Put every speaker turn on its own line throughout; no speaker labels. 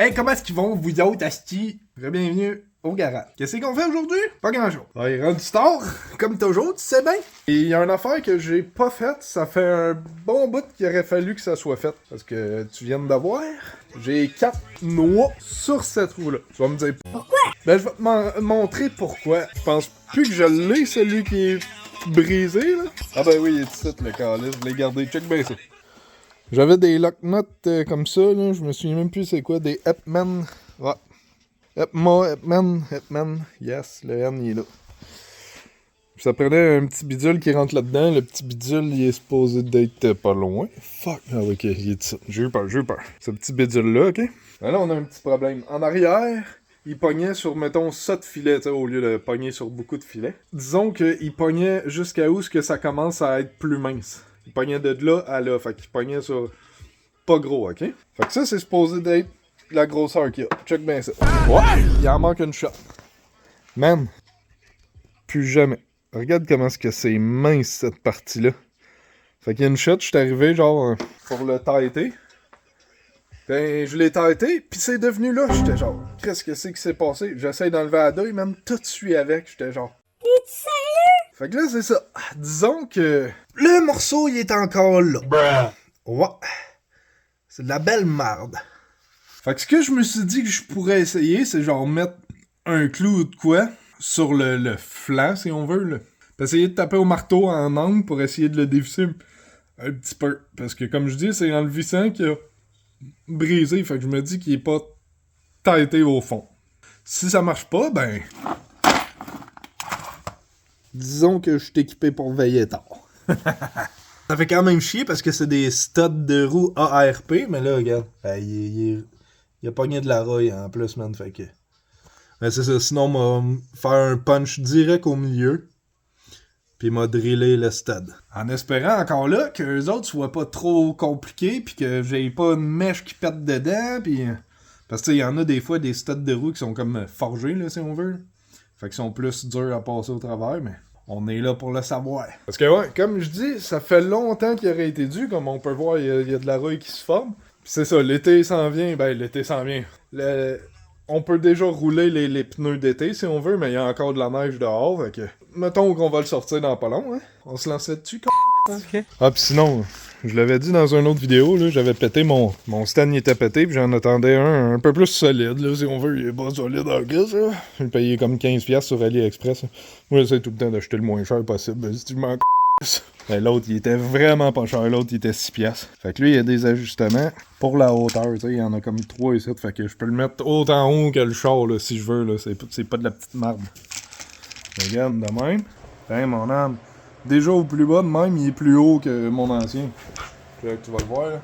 Hey, comment est-ce qu'ils vont, vous autres, asti? Bienvenue au garage. Qu'est-ce qu'on fait aujourd'hui? Pas grand-chose. Il est rendu tard, comme toujours, tu sais bien. Et il y a une affaire que j'ai pas faite, ça fait un bon bout qu'il aurait fallu que ça soit fait. Parce que tu viens de voir, j'ai 4 noix sur cette roue-là. Tu vas me dire pourquoi? Ben, je vais te montrer pourquoi. Je pense plus que je l'ai, celui qui est brisé, là. Ah ben oui, il est ici, le calice, je l'ai gardé. Check bien ça. J'avais des locknuts comme ça, là, je me souviens même plus c'est quoi, des Epman. Ouais. Epman, yes, le N il est là. Ça prenait un petit bidule qui rentre là-dedans, le petit bidule il est supposé d'être pas loin. Fuck, ah ok, il est ici. J'ai eu peur. Ce petit bidule-là, ok? Là, on a un petit problème. En arrière, il pognait sur, mettons, ça de filet, tu sais, au lieu de pogner sur beaucoup de filets. Disons qu'il pognait jusqu'à où ce que ça commence à être plus mince. Il pognait de là à là, fait qu'il pognait sur pas gros, ok? Fait que ça, c'est supposé d'être la grosseur qu'il y a. Check bien ça. Ouais! Il en manque une shot. Man, plus jamais. Regarde comment est-ce que c'est mince, cette partie-là. Fait qu'il y a une shot, je suis arrivé, genre, pour le tighter. Ben, je l'ai tighté, pis c'est devenu là. J'étais genre, qu'est-ce que c'est qui s'est passé? J'essaie d'enlever la deuil, même tout suit avec. J'étais genre, t'es sérieux? Fait que là, c'est ça. Disons que le morceau, il est encore là. Bruh. Ouais. C'est de la belle marde. Fait que ce que je me suis dit que je pourrais essayer, c'est genre mettre un clou ou de quoi sur le flanc, si on veut, là. Puis essayer de taper au marteau en angle pour essayer de le dévisser un petit peu. Parce que comme je dis, c'est en le vissant qu'il a brisé. Fait que je me dis qu'il est pas tighté au fond. Si ça marche pas, ben... disons que je suis équipé pour veiller tard. Ça fait quand même chier parce que c'est des studs de roue ARP, mais là, regarde, il a pogné de la roille en plus, man, fait que... Mais c'est ça, sinon, m'a faire un punch direct au milieu, puis m'a drillé le stud. En espérant encore là que les autres soient pas trop compliqués, puis que j'ai pas une mèche qui pète dedans, puis... Parce que, il y en a des fois des studs de roue qui sont comme forgés, là, si on veut. Fait qu'ils sont plus durs à passer au travers, mais... on est là pour le savoir. Parce que ouais, comme je dis, ça fait longtemps qu'il aurait été dû. Comme on peut voir, il y a de la rouille qui se forme. Pis c'est ça, l'été s'en vient. Ben, l'été s'en vient. On peut déjà rouler les pneus d'été si on veut, mais il y a encore de la neige dehors. Fait que, mettons qu'on va le sortir dans pas long. Hein? On se lançait dessus,
Ok.
Ah, pis sinon, je l'avais dit dans une autre vidéo, là, j'avais pété mon stand, il était pété, pis j'en attendais un peu plus solide, là, si on veut, il est pas solide en guise, là. Je le payais comme 15$ sur AliExpress. Là. Moi, j'essaie tout le temps d'acheter le moins cher possible, si tu m'en ben, l'autre, il était vraiment pas cher, l'autre, il était 6$. Fait que lui, il y a des ajustements pour la hauteur, tu sais, il y en a comme 3 ici, fait que je peux le mettre autant haut que le char, là, si je veux, là, c'est pas de la petite marde. Regarde, de même. Ben, mon âme. Déjà au plus bas de même, il est plus haut que mon ancien. Tu vas le voir là.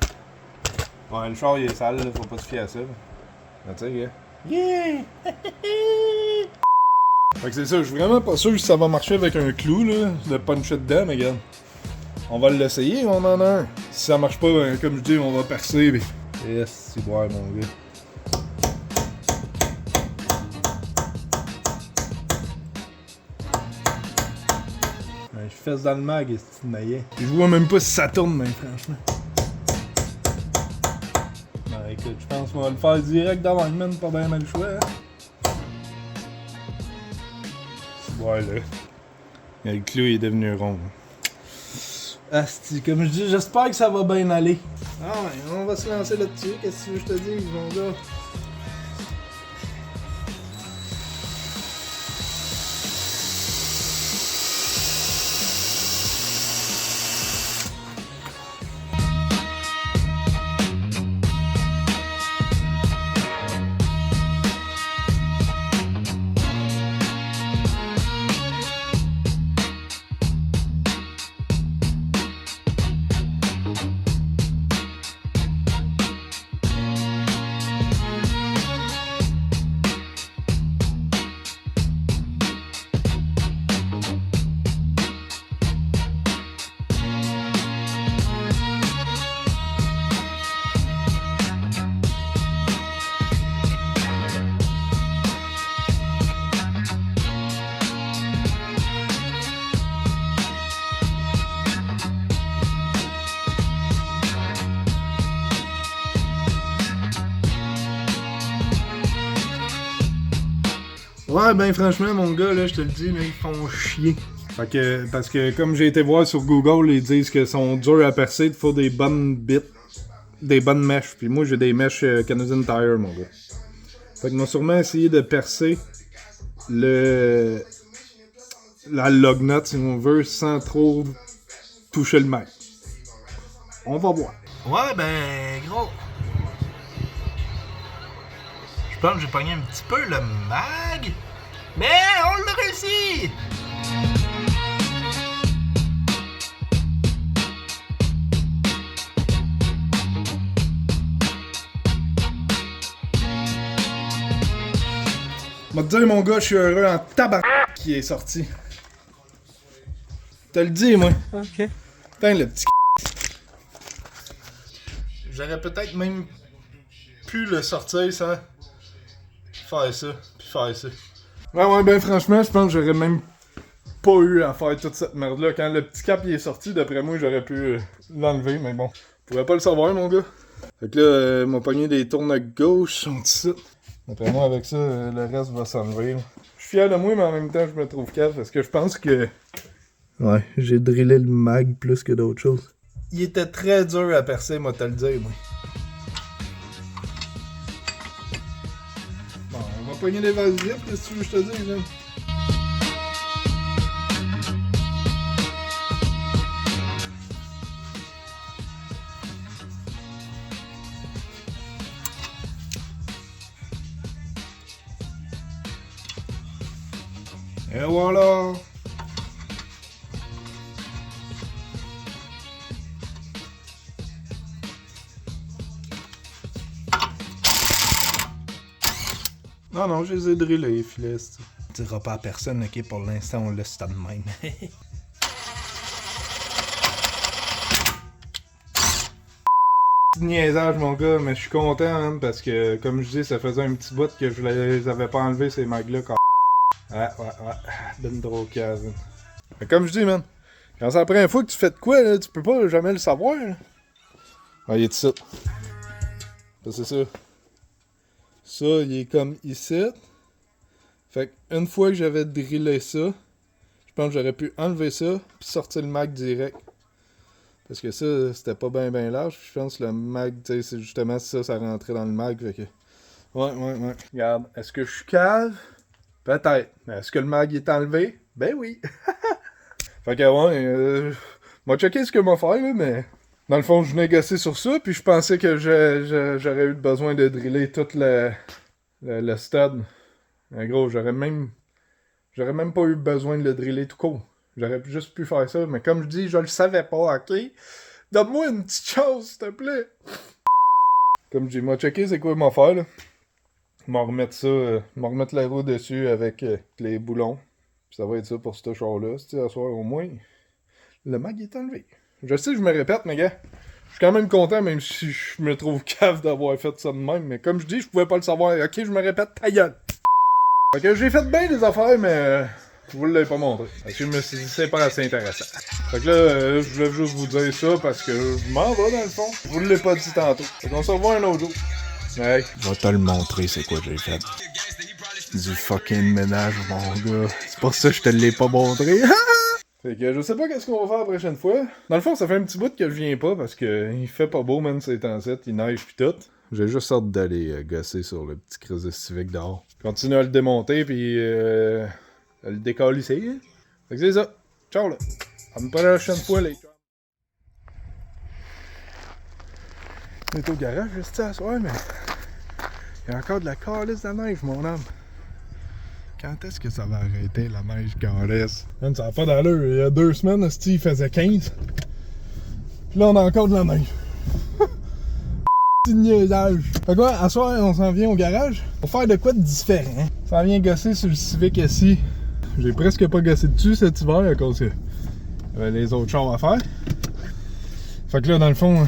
Ouais, le char il est sale, là, faut pas se fier à ça. Là. Ben, tu sais, gars. Yeah! Fait que c'est ça, je suis vraiment pas sûr si ça va marcher avec un clou là, de puncher dedans, mais regarde. On va l'essayer, on en a un. Si ça marche pas, ben, comme je dis, on va percer. Mais... yes, c'est bon, mon gars. Je fesse dans le mag, c'est une naillet. Je vois même pas si ça tourne, mais franchement. Non, écoute, je pense qu'on va le faire direct dans le man, pas bien le choix. Hein? Voilà. Le clou il est devenu rond. Asti, comme je dis, j'espère que ça va bien aller. Ah ouais, on va se lancer là-dessus. Qu'est-ce que tu veux que je te dise, mon gars? Ouais, ben franchement, mon gars, là, je te le dis, là, ils font chier. Fait que, parce que comme j'ai été voir sur Google, ils disent que sont durs à percer, il faut des bonnes bits, des bonnes mèches. Puis moi, j'ai des mèches Canadian Tire, mon gars. Fait que moi, sûrement essayer de percer la lug nut, si on veut, sans trop toucher le mag. On va voir.
Ouais, ben, gros. Je pense que j'ai pogné un petit peu le mag. Mais on l'a réussi!
M'a te dire, mon gars, je suis heureux en tabac qui est sorti. Te le dis, moi.
Ok.
Putain, le petit J'aurais peut-être même pu le sortir sans faire ça, puis faire ça. Ouais, ben franchement, je pense que j'aurais même pas eu à faire toute cette merde-là. Quand le petit cap il est sorti, d'après moi, j'aurais pu l'enlever, mais bon. Je pourrais pas le savoir, mon gars. Fait que là, mon pogné des tournes gauche sont ici. D'après moi, avec ça, le reste va s'enlever. Je suis fier de moi, mais en même temps, je me trouve cave parce que je pense que... Ouais, j'ai drillé le mag plus que d'autres choses. Il était très dur à percer, moi, te le dire, moi. Bon, on va pogner les vasiliers, qu'est-ce que tu veux que je te dise, là? Et voilà! Non, je les ai drillés, les filets.
Tu diras pas à personne, ok? Pour l'instant, on laisse ça de même.
Petit niaisage, mon gars, mais je suis content, hein, parce que, comme je dis, ça faisait un petit bout que je les avais pas enlevés, ces mags-là, quand... Ouais. Ben drôle cave. Mais comme je dis, man, quand c'est la première fois que tu fais de quoi, là, tu peux pas jamais le savoir, là. Ah, il est ici. Ça, c'est ça. Ça, il est comme ici. Fait qu'une fois que j'avais drillé ça, je pense que j'aurais pu enlever ça, puis sortir le mag direct. Parce que ça, c'était pas bien large. Je pense que le mag, tu sais, c'est justement ça rentrait dans le mag. Fait que... Ouais. Regarde, est-ce que je suis cave? Peut-être. Mais est-ce que le mag est enlevé? Ben oui. Fait que ouais, m'a checké ce que m'a fait, là, mais... Dans le fond, je négociais sur ça, puis je pensais que j'aurais eu besoin de driller tout le stud. En gros, j'aurais même pas eu besoin de le driller tout court. J'aurais juste pu faire ça, mais comme je dis, je le savais pas, ok? Donne-moi une petite chance, s'il te plaît! Comme je dis, m'a checké c'est quoi m'a faire, là. M'en remettre ça, m'en remettre la roue dessus avec les boulons. Puis ça va être ça pour ce char-là. Tu sais, à soir, au moins, le mag est enlevé. Je sais, je me répète, mais gars, je suis quand même content, même si je me trouve cave d'avoir fait ça de même. Mais comme je dis, je pouvais pas le savoir. Ok, je me répète, ta gueule! Fait que j'ai fait bien des affaires, mais je vous l'ai pas montré. Parce que je me suis dit, c'est pas assez intéressant. Fait que là, je voulais juste vous dire ça parce que je m'en vais dans le fond. Je vous l'ai pas dit tantôt. Fait qu'on se revoit un autre jour. Hey, je vais te le montrer, c'est quoi j'ai fait. Du fucking ménage, mon gars. C'est pour ça que je te l'ai pas montré. Fait que je sais pas qu'est-ce qu'on va faire la prochaine fois. Dans le fond, ça fait un petit bout que je viens pas parce que il fait pas beau, man, ces temps-ci. Il neige pis tout. J'ai juste hâte d'aller gosser sur le petit Chris de Civic dehors. Continue à le démonter pis à le décalisser. Hein? Fait que c'est ça. Ciao là. À une prochaine fois, les chums. On est au garage, juste à soir, mais il y a encore de la calice de neige, mon homme. Quand est-ce que ça va arrêter la neige calice? Man, ça n'a pas d'allure. Il y a 2 semaines, il faisait 15. Puis là, on a encore de la neige. Petit niaisage. Fait quoi, à soir, on s'en vient au garage pour faire de quoi de différent. On s'en vient gosser sur le Civic ici. J'ai presque pas gossé dessus cet hiver à cause que les autres chars à faire. Fait que là, dans le fond,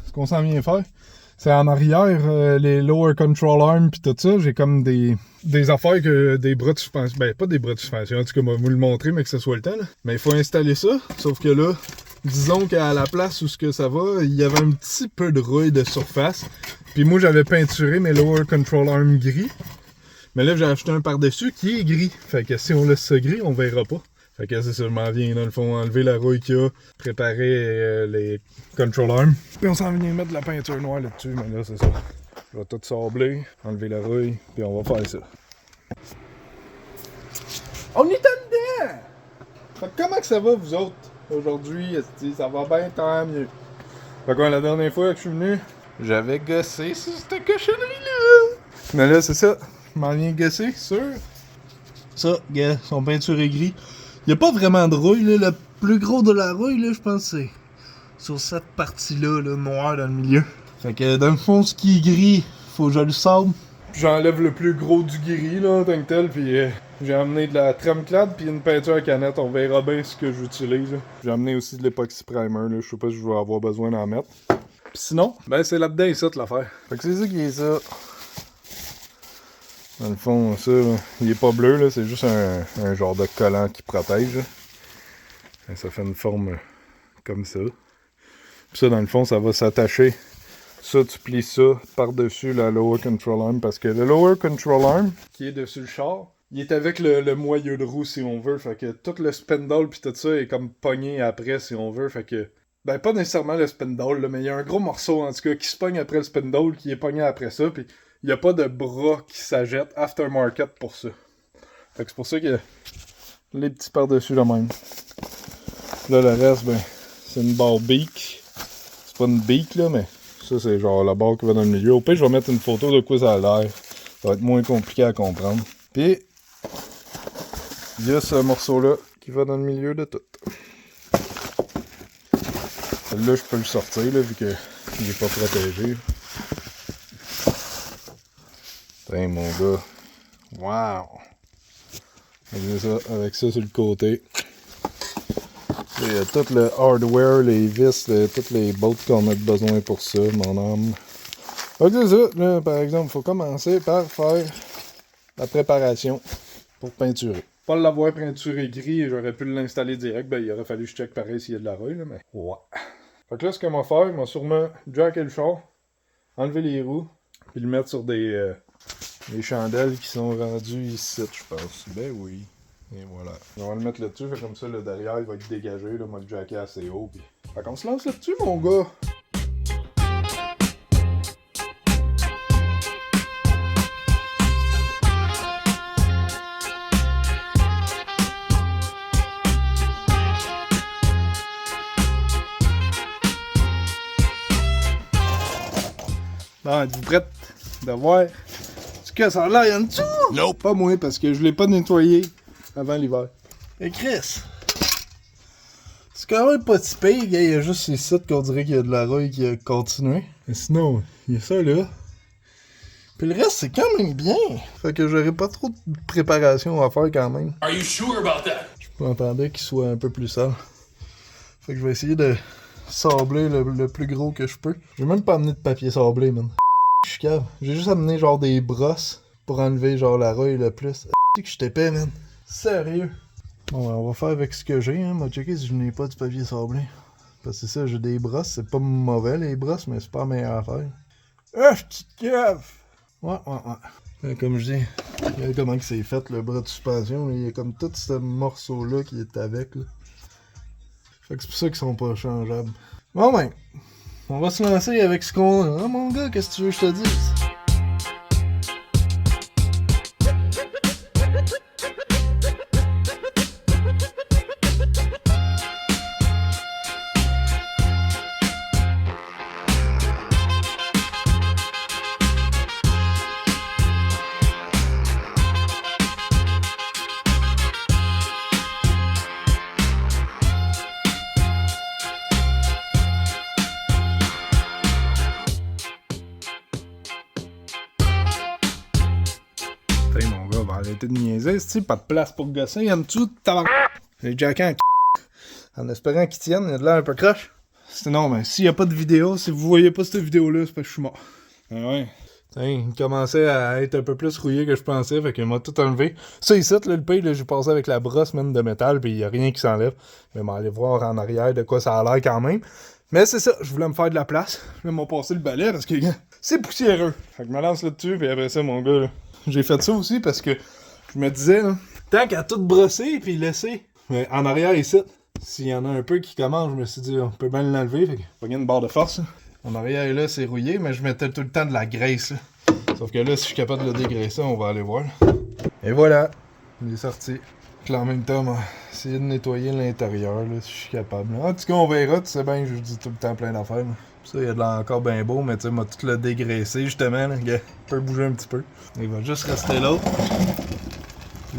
ce qu'on s'en vient faire, c'est en arrière, les lower control arms pis tout ça, j'ai comme des affaires que des bras de suspension, ben pas des bras de suspension, en tout cas, moi vous le montrer, mais que ce soit le temps, là. Mais il faut installer ça, sauf que là, disons qu'à la place où ce que ça va, il y avait un petit peu de rouille de surface. Puis moi, j'avais peinturé mes lower control arms gris. Mais là, j'ai acheté un par-dessus qui est gris. Fait que si on laisse ça gris, on verra pas. Fait que c'est ça, je m'en viens dans le fond enlever la rouille qu'il y a, préparer les control arms. Puis on s'en vient mettre de la peinture noire là-dessus, mais là c'est ça. Je vais tout sabler, enlever la rouille, puis on va faire ça. On est en dedans! Fait que comment que ça va vous autres aujourd'hui? Ça va bien, tant mieux. Fait que la dernière fois que je suis venu, j'avais gossé sur cette cochonnerie-là. Mais là c'est ça, je m'en viens gosser sur ça, gars, son peinture est gris. Il n'y a pas vraiment de rouille, là. Le plus gros de la rouille, là, je pense, c'est sur cette partie-là, là, noire dans le milieu. Fait que dans le fond, ce qui est gris, faut que je le sable. J'enlève le plus gros du gris, là, en tant que tel, puis j'ai amené de la Tremclad puis une peinture à canette. On verra bien ce que j'utilise. J'ai amené aussi de l'époxy primer, là. Je sais pas si je vais avoir besoin d'en mettre. Puis sinon, ben c'est là-dedans et ça, l'affaire. Fait que c'est ça qui est ça. Dans le fond, ça, là, il est pas bleu, là, c'est juste un genre de collant qui protège. Et ça fait une forme comme ça. Puis ça, dans le fond, ça va s'attacher. Ça, tu plies ça par-dessus la lower control arm, parce que le lower control arm, qui est dessus le char, il est avec le moyeu de roue, si on veut. Fait que tout le spindle puis tout ça est comme pogné après, si on veut. Fait que, ben pas nécessairement le spindle, là, mais il y a un gros morceau, en tout cas, qui se pogne après le spindle, qui est pogné après ça, puis il n'y a pas de bras qui s'ajette aftermarket pour ça. Fait que c'est pour ça que les petits par-dessus là même. Là, le reste, ben, c'est une barre beak. C'est pas une beak, là, mais ça, c'est genre la barre qui va dans le milieu. Au pire, je vais mettre une photo de quoi ça a l'air. Ça va être moins compliqué à comprendre. Puis, il y a ce morceau-là qui va dans le milieu de tout. Celui-là, je peux le sortir, là, vu qu'il n'est pas protégé. Tiens, mon gars. Wow! Avec ça sur le côté. Il y a tout le hardware, les vis, toutes les bolts qu'on a besoin pour ça, mon homme. Fait que c'est ça, là, par exemple, il faut commencer par faire la préparation pour peinturer. Pas l'avoir peinturé gris, j'aurais pu l'installer direct, ben il aurait fallu que je check pareil s'il y a de la rouille, là, mais ouais. Fait que là, ce qu'on va faire, il va sûrement jacker le char, enlever les roues, puis le mettre sur des chandelles qui sont rendues ici, je pense. Ben oui. Et voilà. On va le mettre là-dessus, fait comme ça, le derrière, il va être dégagé, là, moi le jacker assez haut. Puis... Fait qu'on se lance là-dessus, mon gars! Bon, êtes-vous prête de voir ce que ça a l'air en dessous? Non! Pas moi, parce que je l'ai pas nettoyé avant l'hiver. Et Chris! C'est quand même pas si pire, il y a juste ces sites qu'on dirait qu'il y a de la rouille qui a continué. Mais sinon, il y a ça là. Puis le reste, c'est quand même bien. Fait que j'aurais pas trop de préparation à faire quand même.
Are you sure about that?
Je m'entendais qu'il soit un peu plus sale. Fait que je vais essayer de sabler le plus gros que je peux. J'ai même pas amené de papier sablé, man. Je suis cave. J'ai juste amené genre des brosses pour enlever genre la rouille le plus. Tu sais que je t'épais, man. Sérieux. Bon, on va faire avec ce que j'ai, hein. Moi, checker si je n'ai pas du papier sablé. Parce que c'est ça, j'ai des brosses. C'est pas mauvais, les brosses, mais c'est pas la meilleure affaire. Ah, je petite cave! Ouais. Comme je dis, regarde comment c'est fait, le bras de suspension. Il y a comme tout ce morceau-là qui est avec, là. Fait que c'est pour ça qu'ils sont pas changeables. Bon ben, on va se lancer avec ce qu'on a. Ah, mon gars, qu'est-ce que tu veux que je te dise? T'sais, mon gars, va arrêter de niaiser, c'ti, pas de place pour gosser en dessous de ta... J'ai jacké en espérant qu'il tienne, il a de l'air un peu croche. Sinon, ben, s'il n'y a pas de vidéo, si vous voyez pas cette vidéo-là, c'est parce que je suis mort. Ah ouais. T'sais, il commençait à être un peu plus rouillé que je pensais, fait qu'il m'a tout enlevé. Ça ici, là, le pays, là, j'ai passé avec la brosse même de métal, pis il y a rien qui s'enlève. Mais on va aller voir en arrière de quoi ça a l'air quand même. Mais c'est ça, je voulais me faire de la place. Là, ils m'ont passé le balai parce que c'est poussiéreux. Fait que je me lance là-dessus, puis après ça, mon gars, là, j'ai fait ça aussi parce que je me disais, là, tant qu'à tout brosser puis laisser en arrière ici, s'il y en a un peu qui commence, je me suis dit, on peut bien l'enlever. Fait que j'ai pogné une barre de force. Là. En arrière là, c'est rouillé, mais je mettais tout le temps de la graisse. Là. Sauf que là, si je suis capable de le dégraisser, on va aller voir. Et voilà, il est sorti. Puis en même temps, on va essayer de nettoyer l'intérieur, là, si je suis capable. En tout cas, on verra, tu sais bien, je dis tout le temps plein d'affaires. Là. Ça, il y a de l'air encore bien beau, mais tu sais, m'a tout le dégraissé, justement. Là. Il peut bouger un petit peu. Il va juste rester l'autre.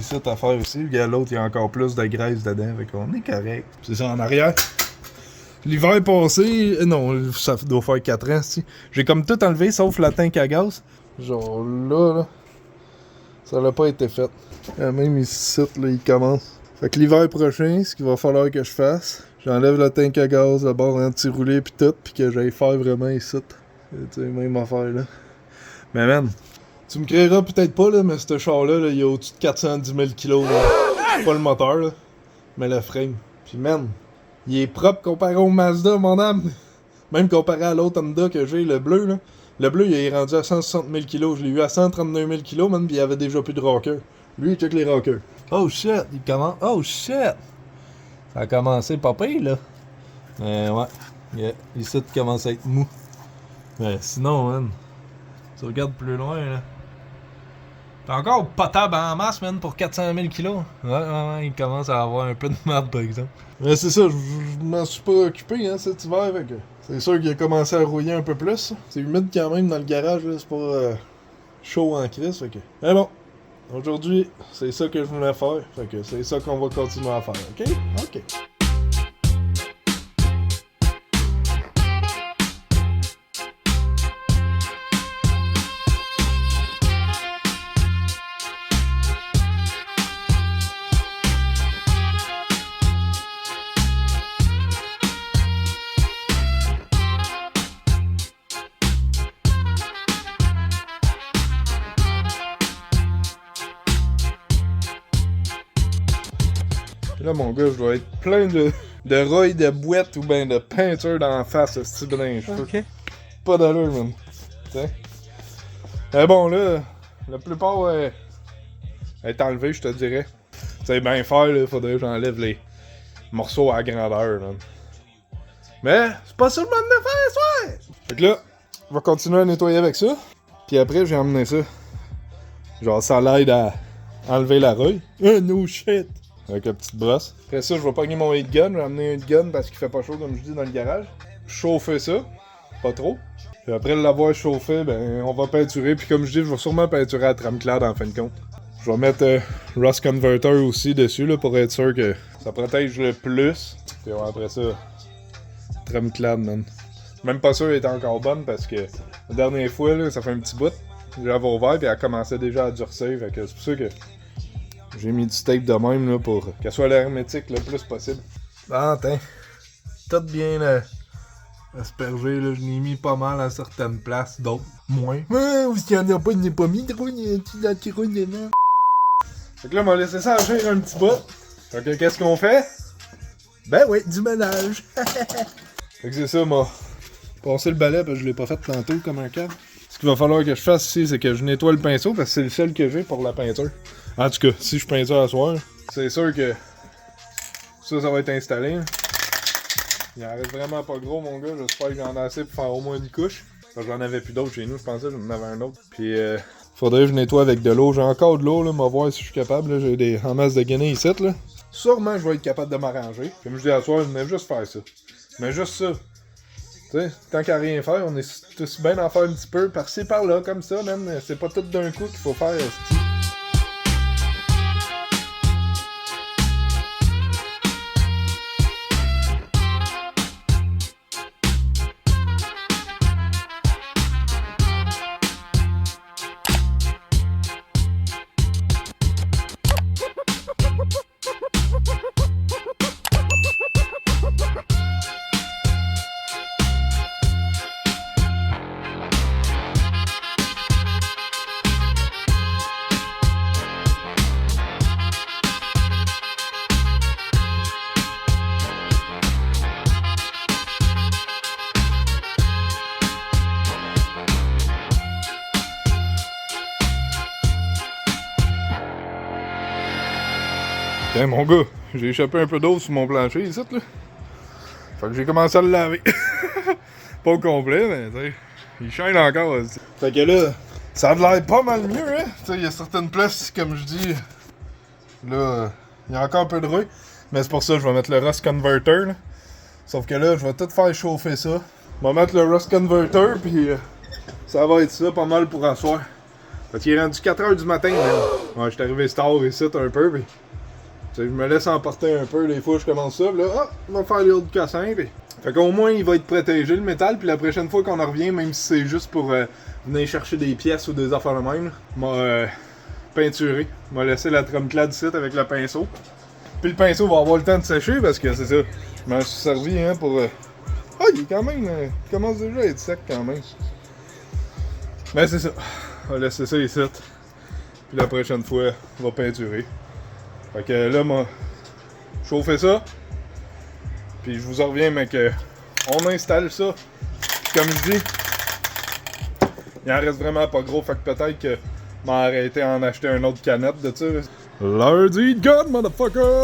C'est ça à faire aussi. L'autre, il y a encore plus de graisse dedans, fait qu'on est correct. C'est ça en arrière. L'hiver passé, non, ça doit faire 4 ans, si. J'ai comme tout enlevé, sauf la tank à gaz. Genre là, ça n'a pas été fait. Même ici, là, il commence. Fait que l'hiver prochain, ce qu'il va falloir que je fasse, j'enlève la tank à gaz, le bord anti-roulé pis tout, pis que j'aille faire vraiment ici. Tu sais, même affaire là. Mais man, tu me créeras peut-être pas là, mais ce char-là, là, il y a au-dessus de 410 000 kg. Pas le moteur, là, mais le frame. Pis man, il est propre comparé au Mazda, mon âme. Même comparé à l'autre Honda que j'ai, le bleu, là. Le bleu, il est rendu à 160 000 kg. Je l'ai eu à 139 000 kg, man, pis il avait déjà plus de rocker. Lui, il check les rockers. Oh shit, il commence. Oh shit! Ça a commencé pas pire, là. Ouais. Yeah. Ici, il commence à être mou. Mais sinon, man, tu regardes plus loin, là. T'es encore potable en masse, man, pour 400 000 kg. Ouais, il commence à avoir un peu de merde, par exemple. Mais c'est ça, je m'en suis pas occupé, hein, cet hiver, fait que c'est sûr qu'il a commencé à rouiller un peu plus. C'est humide quand même dans le garage, là, c'est pas chaud en crise, fait que... Mais bon, aujourd'hui, c'est ça que je voulais faire, fait que c'est ça qu'on va continuer à faire, ok? Ok. Là, mon gars, je dois être plein de roilles de boîtes ou ben de peinture dans la face, ce style de cheveux. Ok. Pas d'allure, man. T'sais. Mais bon, là, la plupart est enlevée, je te dirais. Tu sais, bien faire, là, faudrait que j'enlève les morceaux à grandeur, man. Mais, c'est pas ça le monde de faire, ça! Fait que là, on va continuer à nettoyer avec ça. Puis après, j'ai emmené ça. Genre, ça l'aide à enlever la rouille. No shit! Avec la petite brosse. Après ça, je vais pogner mon heat gun. Je vais amener un heat gun parce qu'il fait pas chaud, comme je dis, dans le garage. Chauffer ça. Pas trop. Puis après l'avoir chauffé, ben, on va peinturer. Puis comme je dis, je vais sûrement peinturer à Tramclad en fin de compte. Je vais mettre Rust Converter aussi dessus, là, pour être sûr que ça protège le plus. Puis après ça, Tramclad, man. Même pas sûr qu'elle est encore bonne parce que la dernière fois, là, ça fait un petit bout. J'avais ouvert puis elle commençait déjà à durcir. Fait que c'est pour ça que j'ai mis du tape de même là, pour qu'elle soit hermétique le plus possible. Ah, tiens. Tout bien aspergé, là. Je l'ai mis pas mal à certaines places, d'autres moins. Ou s'il y en a pas, il n'est pas mis trop, il y a un petit anti-rouille dedans. Fait que là, on m'a laissé ça agir un petit bout. Fait que qu'est-ce qu'on fait? Ben oui, du ménage. Fait que c'est ça, moi. Passer le balai parce que je l'ai pas fait tantôt comme un câble. Ce qu'il va falloir que je fasse ici, c'est que je nettoie le pinceau parce que c'est le seul que j'ai pour la peinture. En tout cas, si je peinture à soir, c'est sûr que ça va être installé. Il en reste vraiment pas gros, mon gars. J'espère que j'en ai assez pour faire au moins une couche. Parce que j'en avais plus d'autres chez nous, je pensais que j'en avais un autre. Puis, faudrait que je nettoie avec de l'eau. J'ai encore de l'eau, là, on va voir si je suis capable. Là. J'ai des en masse de guenilles ici, là. Sûrement, je vais être capable de m'arranger. Comme je dis à soir, je venais juste faire ça. Mais juste ça. Tu sais, tant qu'à rien faire, on est tous bien d'en faire un petit peu par-ci par-là, comme ça, man. C'est pas tout d'un coup qu'il faut faire. Tiens, mon gars, j'ai échappé un peu d'eau sur mon plancher ici, là. Fait que j'ai commencé à le laver. Pas au complet, mais tu sais, il shine encore aussi. Fait que là, ça a l'air pas mal mieux, hein. Tu sais, il y a certaines places, comme je dis, là, il y a encore un peu de rouille. Mais c'est pour ça que je vais mettre le Rust Converter, là. Sauf que là, je vais tout faire chauffer ça. Je vais mettre le Rust Converter, puis ça va être ça, pas mal pour asseoir. Fait qu'il est rendu 4h du matin, là. Ouais, je suis arrivé tard ici un peu, puis je me laisse emporter un peu, des fois je commence ça, pis là, hop, on va faire les autres cassins, pis... Fait qu'au moins il va être protégé le métal, puis la prochaine fois qu'on en revient, même si c'est juste pour venir chercher des pièces ou des affaires de même, m'a peinturé, m'a laissé la trompe-clade ici avec le pinceau. Puis le pinceau va avoir le temps de sécher, parce que c'est ça, je m'en suis servi, hein, pour... Ah, il est quand même, il commence déjà à être sec quand même. Mais c'est ça, on va laisser ça ici, puis la prochaine fois, on va peinturer. Fait que là, moi, chauffer ça. Puis je vous en reviens, mec. On installe ça. Puis comme je dis, il en reste vraiment pas gros. Fait que peut-être que je m'en arrêter à en acheter un autre canette de ça. Let's eat God, motherfucker!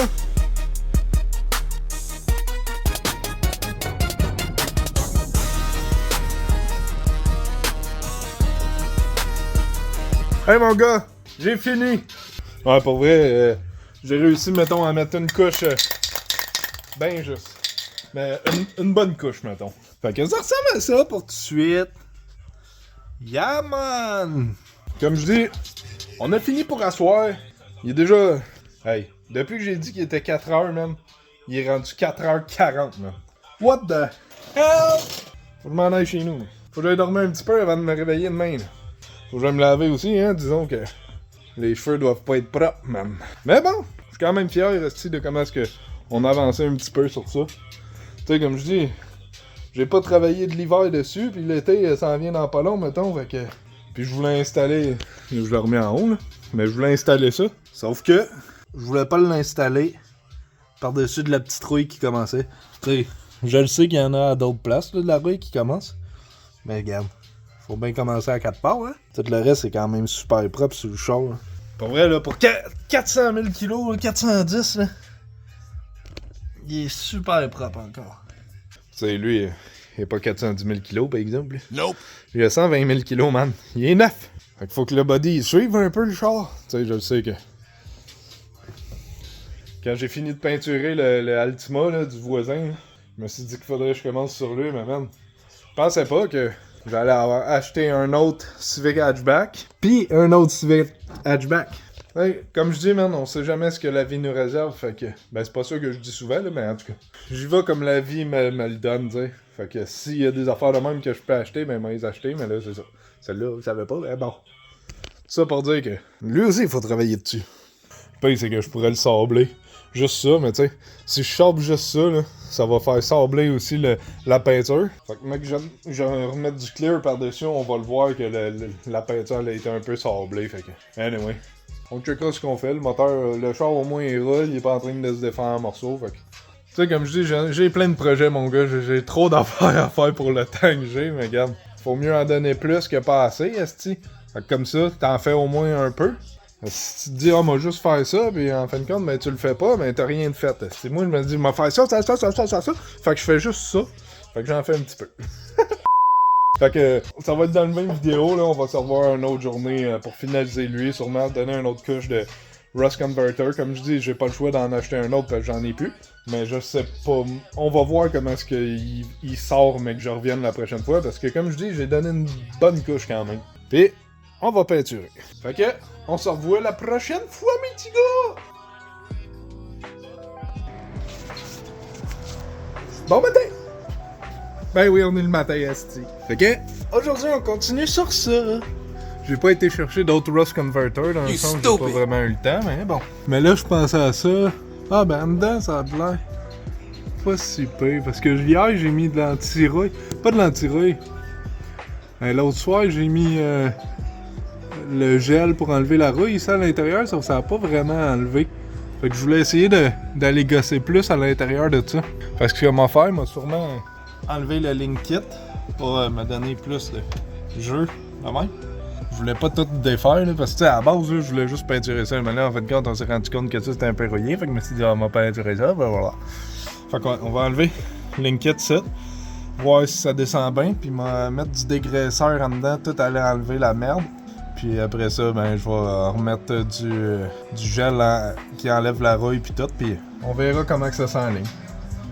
Hey mon gars, j'ai fini! Ouais, pour vrai, j'ai réussi, mettons, à mettre une couche ben juste. Mais une bonne couche, mettons. Fait que ça ressemble à ça pour tout de suite. Yeah, man! Comme je dis, on a fini pour asseoir. Il est déjà... Hey, depuis que j'ai dit qu'il était 4h, man, il est rendu 4h40, man. What the hell? Faut que je m'en aille chez nous. Faut que j'aille dormir un petit peu avant de me réveiller demain, là. Faut que j'aille me laver aussi, hein, disons que... Les cheveux doivent pas être propres, man. Mais bon, je suis quand même fier de comment est-ce que on a avancé un petit peu sur ça. Tu sais, comme je dis, j'ai pas travaillé de l'hiver dessus, puis l'été, ça en vient dans pas long, mettons, fait que... Puis je voulais installer... Je le remets en haut, là. Mais je voulais installer ça. Sauf que, je voulais pas l'installer par-dessus de la petite rouille qui commençait. Tu sais, je le sais qu'il y en a à d'autres places, là, de la rouille qui commence. Mais regarde, faut bien commencer à 4 parts, hein. Tout le reste, c'est quand même super propre sur le char, là. Pour vrai, là, pour 400 000 kilos, 410, là, il est super propre encore. Tu sais, lui, il est pas 410 000 kilos, par exemple.
Nope.
Il a 120 000 kilos, man. Il est neuf. Fait qu'il faut que le body il suive un peu le char. Tu sais, je le sais que... Quand j'ai fini de peinturer le Altima, là, du voisin, là, je me suis dit qu'il faudrait que je commence sur lui, mais man, je pensais pas que j'allais avoir acheté un autre Civic Hatchback, puis un autre Civic Hatchback. Ouais, comme je dis, man, on sait jamais ce que la vie nous réserve, fait que... Ben, c'est pas ça que je dis souvent, là, mais en tout cas, j'y vais comme la vie me le donne, tu sais. Fait que s'il y a des affaires de même que je peux acheter, ben, moi, les acheter, mais là, c'est ça. Celle-là, vous savez pas, mais bon. Tout ça pour dire que lui aussi, il faut travailler dessus. Le pire, c'est que je pourrais le sabler. Juste ça, mais tu sais, si je sable juste ça, là, ça va faire sabler aussi la peinture. Fait que mec, je vais remettre du clear par-dessus, on va le voir que la peinture elle a été un peu sablée. Fait que, anyway, on checkera ce qu'on fait. Le moteur, le char au moins il roule, il est pas en train de se défendre en morceaux. Fait que, tu sais, comme je dis, j'ai plein de projets, mon gars. J'ai trop d'affaires à faire pour le temps que j'ai, mais regarde, faut mieux en donner plus que pas assez, esti. Fait que comme ça, t'en fais au moins un peu. Si tu te dis, moi juste faire ça, puis en fin de compte, ben tu le fais pas, ben t'as rien de fait. C'est moi, je me dis, moi faire ça. Fait que je fais juste ça. Fait que j'en fais un petit peu. Fait que ça va être dans le même vidéo, là. On va se revoir une autre journée pour finaliser lui, sûrement donner une autre couche de Rust Converter. Comme je dis, j'ai pas le choix d'en acheter un autre parce que j'en ai plus. Mais je sais pas. On va voir comment est-ce qu'il sort, mais que je revienne la prochaine fois. Parce que comme je dis, j'ai donné une bonne couche quand même. Puis, on va peinturer. Fait que, on se revoit la prochaine fois, mes petits gars! Bon matin! Ben oui, on est le matin, asti. Fait que, aujourd'hui, on continue sur ça. J'ai pas été chercher d'autres Rust Converter, dans le sens que j'ai pas vraiment eu le temps, mais bon. Mais là, je pensais à ça. Ah ben, en dedans, ça a l'air pas si pire, parce que hier, j'ai mis de l'anti-rouille. Pas de l'anti-rouille. L'autre soir, j'ai mis le gel pour enlever la rouille ici à l'intérieur, sauf que ça n'a pas vraiment enlevé. Fait que je voulais essayer d'aller gosser plus à l'intérieur de ça. Parce que comment faire, m'a sûrement enlevé le link kit pour me donner plus de jeu. De même. Je voulais pas tout défaire, là, parce que, tu sais, à la base, là, je voulais juste peinturer ça. Mais là, en fait, quand on s'est rendu compte que ça, c'était un peu rouillé, fait que je me suis dit, on va peinturer ça, ben voilà. Fait qu'on va enlever l'inquiète ici, voir si ça descend bien, puis mettre du dégraisseur en dedans, tout aller enlever la merde. Puis après ça, ben, je vais remettre du gel qui enlève la rouille, puis tout, puis on verra comment que ça s'enligne.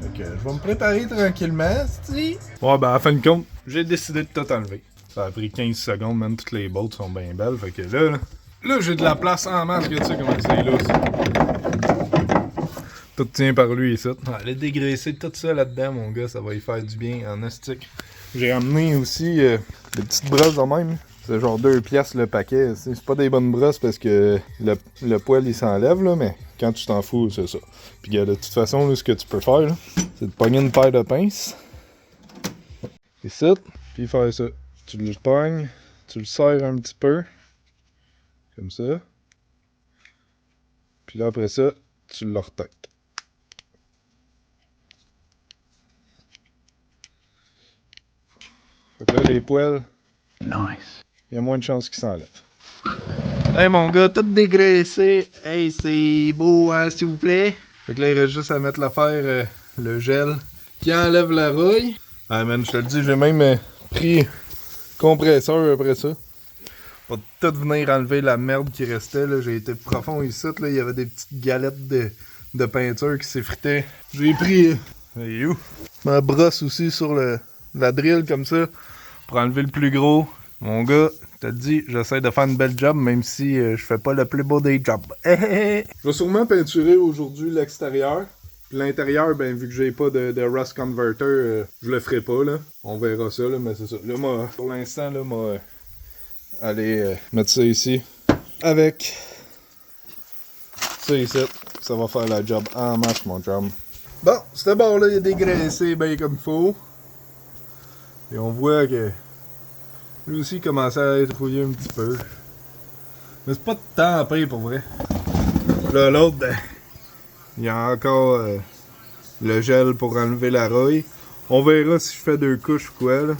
Fait que je vais me préparer tranquillement, c'ti. Ouais, ben, à la fin de compte, j'ai décidé de tout enlever. Ça a pris 15 secondes, même toutes les bolts sont bien belles. Fait que là j'ai de la place en masse, que tu sais comment c'est là. Tout tient par lui ici. Allez dégraisser tout ça là-dedans, mon gars, ça va y faire du bien en astique. J'ai ramené aussi des petites brosses de même. C'est genre 2 piastres le paquet. C'est pas des bonnes brosses parce que le poil il s'enlève, là, mais quand tu t'en fous, c'est ça. Puis de toute façon, là, ce que tu peux faire, là, c'est de pogner une paire de pinces. Ici, puis faire ça. Tu le pognes, tu le serres un petit peu, comme ça. Puis là, après ça, tu le retêtes. Fait que là, les poils,
Nice.
il y a moins de chances qu'ils s'enlèvent.
Hey mon gars, tout dégraissé. Hey, c'est beau, hein, s'il vous plaît.
Fait que là, il reste juste à mettre l'affaire, le gel, qui enlève la rouille. Ah man, je te le dis, j'ai même pris compresseur après ça. Pour tout venir enlever la merde qui restait, là. J'ai été profond ici, là. Il y avait des petites galettes de peinture qui s'effritaient. J'ai pris ma brosse aussi sur la drill comme ça pour enlever le plus gros. Mon gars, je te dis, j'essaie de faire une belle job même si je fais pas le plus beau des jobs. Je vais sûrement peinturer aujourd'hui l'extérieur. Puis l'intérieur, ben vu que j'ai pas de rust converter, je le ferai pas là. On verra ça là, mais c'est ça. Là moi, pour l'instant là, moi aller mettre ça ici avec ça ici. Ça va faire la job en masse mon chum. Bon, c'était bon là, il est dégraissé bien comme il faut. Et on voit que lui aussi commençait à être rouillé un petit peu. Mais c'est pas de temps après pour vrai. Là l'autre, ben, il y a encore le gel pour enlever la rouille. On verra si je fais 2 couches ou quoi là.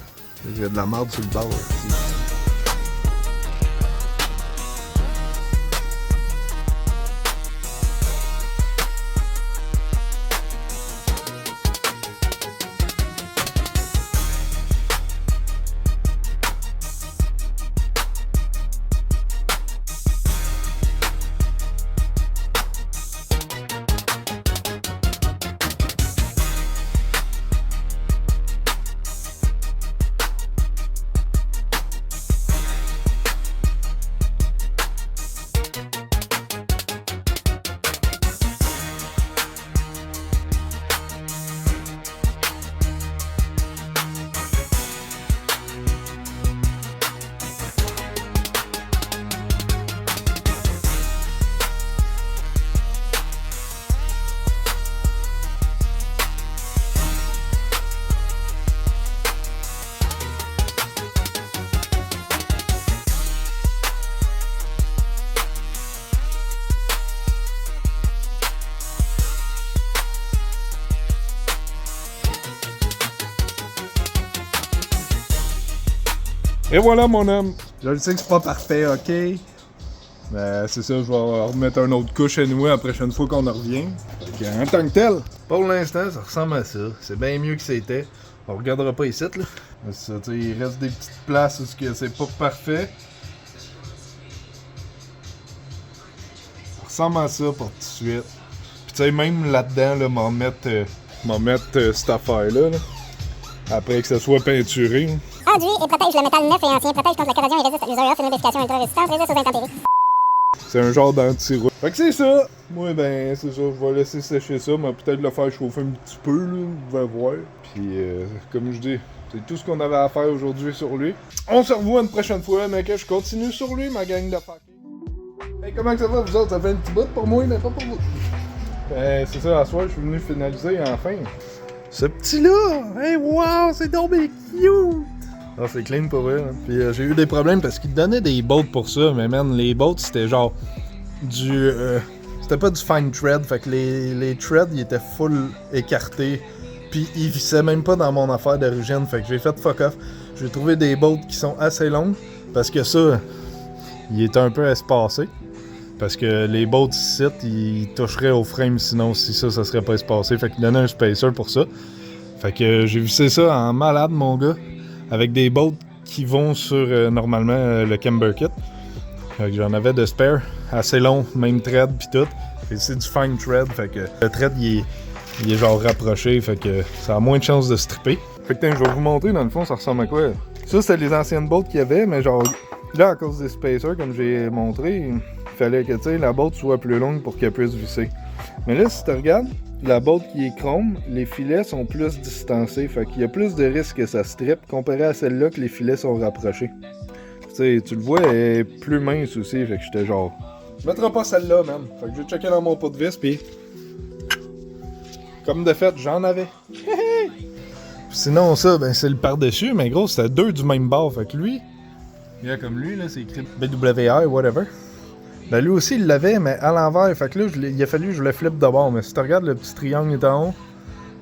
J'ai de la merde sur le bord aussi. Et voilà mon homme. Je le sais que c'est pas parfait, ok? Mais c'est ça, je vais remettre une autre couche à nous la prochaine fois qu'on en revient. Fait que, en tant que tel, pour l'instant, ça ressemble à ça. C'est bien mieux que c'était. On regardera pas ici, là. Mais c'est ça, tu sais, il reste des petites places où c'est pas parfait. Ça ressemble à ça pour tout de suite. Puis tu sais, même là-dedans, là, m'en mettre cette affaire-là, là. Après que ça soit peinturé. Là.
Enduit et protège le métal neuf et ancien, protège contre la corrosion et résiste à l'usure, offre une lubrification ultra résistante, résiste aux intempéries.
C'est un genre d'anti-rouille. Fait que c'est ça! Moi, ben, c'est ça, je vais laisser sécher ça, mais peut-être le faire chauffer un petit peu, là, vous allez voir. Puis, comme je dis, c'est tout ce qu'on avait à faire aujourd'hui sur lui. On se revoit une prochaine fois, mais que je continue sur lui, ma gang de fuckers. Hey, comment que ça va, vous autres? Ça fait un petit bout pour moi, mais pas pour vous. Ben, c'est ça, à soir, je suis venu finaliser, enfin. Ce petit-là! Hey, wow, c'est donc bien cute! Ah, c'est clean pour vrai. Hein. Puis j'ai eu des problèmes parce qu'ils donnaient des bolts pour ça, mais man, les bolts c'était genre du. C'était pas du fine thread, fait que les threads ils étaient full écartés. Puis ils vissaient même pas dans mon affaire d'origine, fait que j'ai fait fuck off. J'ai trouvé des bolts qui sont assez longs parce que ça, il est un peu espacé. Parce que les bolts ici, ils toucheraient au frame sinon si ça serait pas espacé. Fait qu'il donnait un spacer pour ça. Fait que j'ai vissé ça en malade, mon gars. Avec des bolts qui vont sur normalement le camber kit. Fait que j'en avais de spare. Assez long, même thread pis tout. Et c'est du fine thread. Fait que le thread il est genre rapproché. Fait que ça a moins de chances de stripper. Fait que je vais vous montrer dans le fond ça ressemble à quoi. Ça c'était les anciennes bolts qu'il y avait, mais genre là à cause des spacers comme j'ai montré. Il fallait que la bolt soit plus longue pour qu'elle puisse visser. Mais là, si tu regardes, la bolt qui est chrome, les filets sont plus distancés. Fait qu'il y a plus de risque que ça strip comparé à celle-là que les filets sont rapprochés. Tu le vois, elle est plus mince aussi. Fait que j'étais genre, je mettrai pas celle-là, man. Fait que j'ai checké dans mon pot de vis, pis comme de fait, j'en avais. Sinon, ça, ben c'est le par-dessus, mais gros, c'était 2 du même bord. Fait que lui, il y a comme lui, là, c'est écrit BWR, whatever. Ben lui aussi il l'avait, mais à l'envers. Fait que là, il a fallu que je le flippe de bord. Mais si tu regardes, le petit triangle est en haut.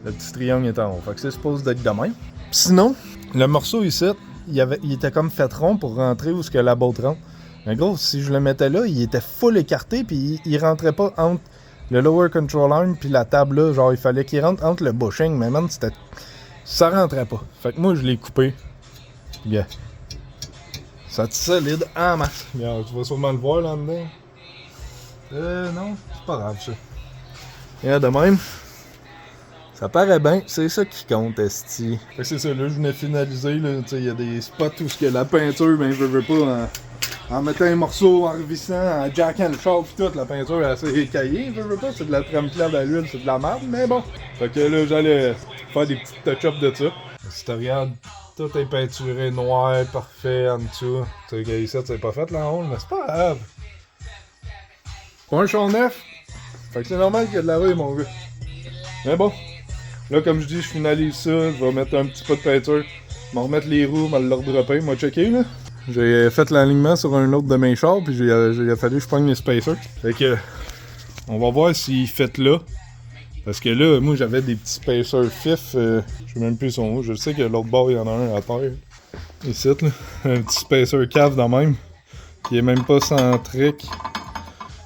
Le petit triangle est en haut. Fait que c'est supposé d'être de même. Pis sinon, le morceau ici, il était comme fait rond pour rentrer où ce que la botte rentre. Mais gros, si je le mettais là, il était full écarté. Puis il rentrait pas entre le lower control arm puis la table là. Genre, il fallait qu'il rentre entre le bushing. Mais man, ça rentrait pas. Fait que moi, je l'ai coupé. Yeah. Ça te solide en masse. Regarde, tu vas sûrement le voir là-dedans. Non, c'est pas grave ça. Regarde de même. Ça paraît bien, c'est ça qui compte, esti. Fait que c'est ça, là, je venais finaliser, là. Tu sais, il y a des spots où la peinture, ben, je veux pas, en mettant un morceau, en revissant, en jackant le char pis tout, la peinture, elle s'est écaillée, je veux pas. C'est de la trame claire à l'huile, c'est de la merde, mais bon. Fait que là, j'allais faire des petites touch-ups de ça. Si tu regardes, tout est peinturé noir, parfait en dessous. Tu sais, que ici, c'est pas fait là en haut, mais c'est pas grave. Pas un char neuf. Fait que c'est normal qu'il y a de la rue, mon gars. Mais bon. Là, comme je dis, je finalise ça. Je vais mettre un petit peu de peinture. Je vais remettre les roues, je vais leur dropper. Moi, checker là. J'ai fait l'alignement sur un autre de mes chars, puis il a fallu que je prenne les spacers. Fait que. On va voir s'il fait là. Parce que là, moi j'avais des petits spacers fif, je sais même plus son où. Je sais que l'autre bord, il y en a un à terre. Ici, là. Un petit spacer cave dans même. Qui est même pas centrique.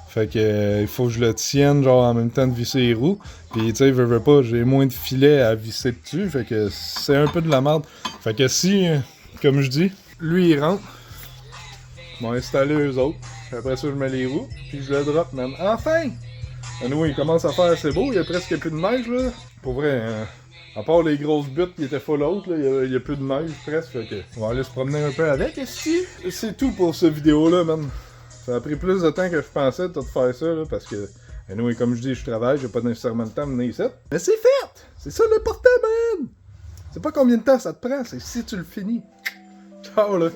Fait que il faut que je le tienne genre en même temps de visser les roues. Puis tu sais, veux pas, j'ai moins de filets à visser dessus. Fait que c'est un peu de la merde. Fait que si, comme je dis, lui il rentre, je vais installer eux autres. Après ça, je mets les roues. Puis je le drop, man. Enfin! Anyway, il commence à faire assez beau, il y a presque plus de neige là. Pour vrai, à part les grosses buttes qui étaient full hautes, là, il y a plus de neige presque. Fait que on va aller se promener un peu avec. C'est tout pour cette vidéo là, man. Ça a pris plus de temps que je pensais de tout faire ça là, parce que, anyway, comme je dis, je travaille, j'ai pas nécessairement le temps de venir ici. Mais c'est fait! C'est ça l'important, man! C'est pas combien de temps ça te prend, c'est si tu le finis. Ciao là!